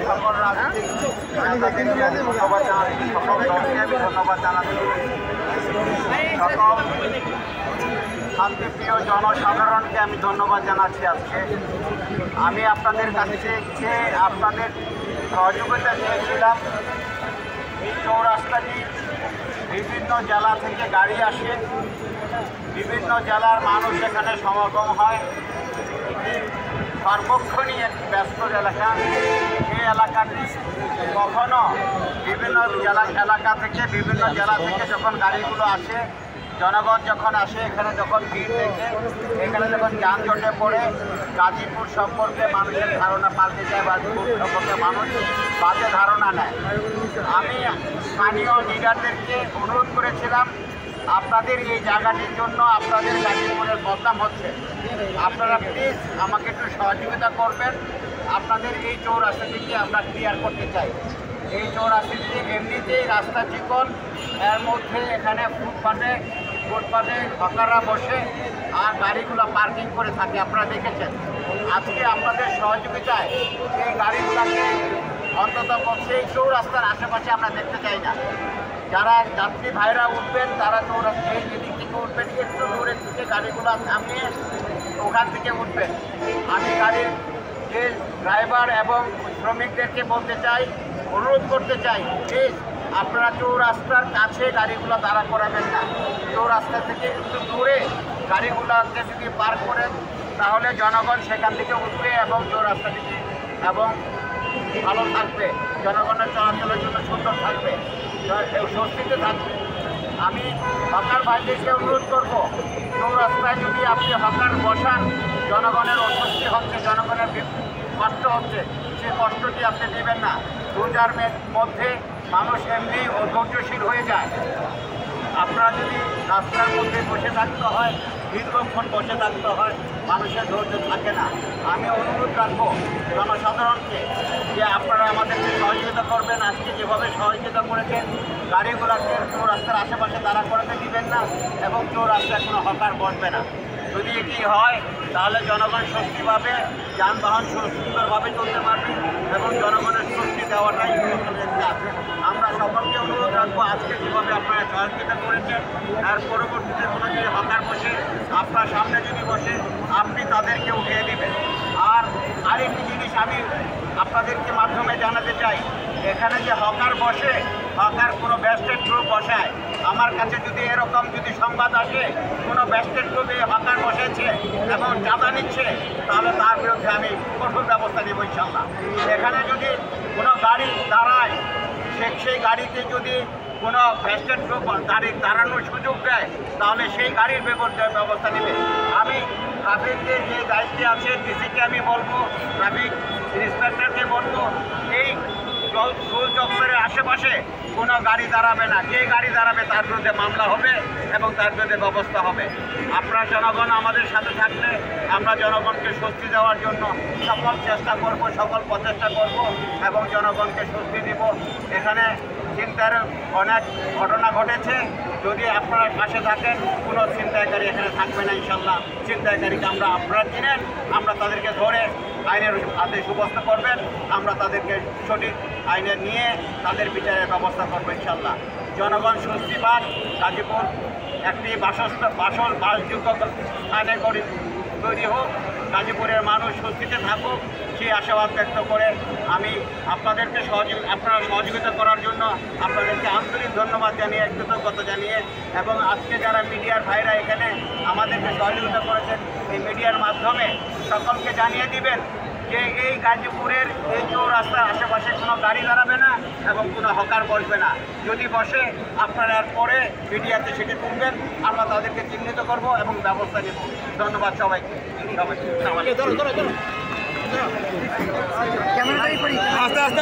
সকল রাজনীতিক ধন্যবাদ জানাচ্ছি, সকল দলকে আমি ধন্যবাদ জানাচ্ছি, সকল শান্তিপ্রিয় জনসাধারণকে আমি ধন্যবাদ জানাচ্ছি। আজকে আমি আপনাদের কাছে যে আপনাদের সহযোগিতা চেয়েছিলাম, এই চৌরাস্তাটি বিভিন্ন জেলা থেকে গাড়ি আসে, বিভিন্ন জেলার মানুষ এখানে সমাগম হয়, এটি সর্বক্ষণই এক ব্যস্ত এলাকা। এই এলাকাটি কখনো বিভিন্ন এলাকা থেকে বিভিন্ন জেলা থেকে যখন গাড়িগুলো আসে, জনগণ যখন আসে, এখানে যখন ভিড় দেখে, এখানে যখন যানজটে পড়ে, গাজীপুর সম্পর্কে মানুষের ধারণা পাল্টে যায়, গাজীপুর সম্পর্কে মানুষ বাজে ধারণা নেয়। আমি স্থানীয় লিডারদেরকে অনুরোধ করেছিলাম, আপনাদের এই জায়গাটির জন্য আপনাদের গাজীপুরের বদনাম হচ্ছে, আপনারা প্লিজ আমাকে একটু সহযোগিতা করবেন। আপনাদের এই চৌরাস্তাটিকে আমরা ক্লিয়ার করতে চাই। এই চৌরাস্তাটি এমনিতেই রাস্তা চিকন, এর মধ্যে এখানে ফুটপাতে হকাররা বসে আর গাড়িগুলো পার্কিং করে থাকে, আপনারা দেখেছেন। আজকে আপনাদের সহযোগিতায় এই গাড়িগুলোকে অন্তত সেই চৌরাস্তার আশেপাশে আমরা দেখতে চাই না। যারা যাত্রী ভাইরা উঠবেন তারা চৌরাস্তা এই দিক থেকে উঠবেন, একটু দূরের থেকে গাড়িগুলো নামিয়ে ওখান থেকে উঠবেন। আমি গাড়ির যে ড্রাইভার এবং শ্রমিকদেরকে বলতে চাই, অনুরোধ করতে চাই, প্লিজ আপনারা চৌরাস্তার কাছে গাড়িগুলো দাঁড়া করাবেন না। চৌরাস্তা থেকে একটু দূরে গাড়িগুলোকে যদি পার্ক করেন তাহলে জনগণ সেখান থেকে উঠবে এবং চৌরাস্তাটিকে এবং ভালো থাকবে, জনগণের চলাচলের জন্য সুন্দর থাকবে, স্বস্তিতে থাকবে। আমি হকার ভাইদেরকে অনুরোধ করব, চৌরাস্তায় যদি আপনি হকার বসান, জনগণের অস্বস্তি হচ্ছে, জনগণের কষ্ট হচ্ছে, সে কষ্টটি আপনি দেবেন না। রোজার মধ্যে মানুষ এমনি অধৈর্যশীল হয়ে যায়। আপনারা যদি রাস্তার মধ্যে বসে থাকতে হয়, দীর্ঘক্ষণ বসে থাকতে হয়, মানুষের ধৈর্য থাকে না। আমি অনুরোধ রাখবো জনসাধারণকে যে আপনারা আমাদেরকে সহযোগিতা করবেন। আজকে যেভাবে সহযোগিতা করেছেন, গাড়িগুলোকে চৌরাস্তার আশেপাশে দাঁড়া করাতে দিবেন না এবং চৌরাস্তায় কোনো হকার বসবে না। যদি এটি হয় তাহলে জনগণ স্বস্তি পাবে, যানবাহন সুন্দরভাবে চলতে পারবে এবং জনগণের স্বস্তি দেওয়াটাই আমরা সকলকে অনুরোধ রাখবো। আজকে যেভাবে আপনারা সহযোগিতা করেছেন, আর পরবর্তীতে কোনো যদি হকার বসে আপনার সামনে যদি বসে, আপনি তাদেরকে উঠিয়ে দেবেন। আর আরেকটি জিনিস আমি আপনাদেরকে মাধ্যমে জানাতে চাই, এখানে যে হকার বসে, হকার কোনো ব্যাস্টেড গ্রুপ বসায়, আমার কাছে যদি এরকম যদি সংবাদ আসে কোনো ব্যাস্টেড গ্রুপে হকার বসেছে এবং চাঁদা নিচ্ছে, তাহলে তার বিরুদ্ধে আমি কঠোর ব্যবস্থা নেব ইনশাল্লাহ। এখানে যদি কোনো গাড়ি দাঁড়ায়, সেই গাড়িতে যদি কোনো ব্যাস্টেড গ্রুপ গাড়ি দাঁড়ানোর সুযোগ দেয়, তাহলে সেই গাড়ির ব্যবস্থা নেবে। আমি ট্রাফিকের যে দায়িত্বে আছে ডিসিকে আমি বলবো, ট্রাফিক ইন্সপেক্টরকে বলবো, এই স্কুল চত্বরের আশেপাশে কোনো গাড়ি দাঁড়াবে না। যে গাড়ি দাঁড়াবে তার বিরুদ্ধে মামলা হবে এবং তার বিরুদ্ধে ব্যবস্থা হবে। আপনারা জনগণ আমাদের সাথে থাকলে আমরা জনগণকে স্বস্তি দেওয়ার জন্য সকল চেষ্টা করব, সকল প্রচেষ্টা করব এবং জনগণকে স্বস্তি দিব। এখানে চিন্তার অনেক ঘটনা ঘটেছে, যদি আপনারা পাশে থাকেন কোনো ছিনতাইকারী এখানে থাকবে না ইনশাল্লাহ। ছিনতাইকারীকে আপনারা চিনেন, আমরা তাদেরকে ধরে আইনের হাতে সুব্যস্ত করবেন, আমরা তাদেরকে সঠিক আইনে নিয়ে তাদের বিচারের ব্যবস্থা করবো ইনশাল্লাহ। জনগণ স্বস্তি পাক, গাজীপুর একটি বাসযোগ্য স্থানে তৈরি হোক, গাজীপুরের মানুষ স্বস্তিতে থাকুক, সেই আশাবাদ ব্যক্ত করে আমি আপনাদেরকে আপনারা সহযোগিতা করার জন্য আপনাদেরকে আন্তরিক ধন্যবাদ জানিয়ে, কৃতজ্ঞতা জানিয়ে, এবং আজকে যারা মিডিয়ার ভাইরা এখানে আমাদেরকে সহযোগিতা করেছেন, এই মিডিয়ার মাধ্যমে সকলকে জানিয়ে দিবেন যে এই গাজীপুরের এই চৌরাস্তার আশেপাশে কোনো গাড়ি দাঁড়াবে না এবং কোনো হকার বসবে না। যদি বসে আপনারা পরে মিডিয়াতে সেটি তুলবেন, আমরা তাদেরকে চিহ্নিত করব এবং ব্যবস্থা নেব। ধন্যবাদ সবাইকে। আস্তে আস্তে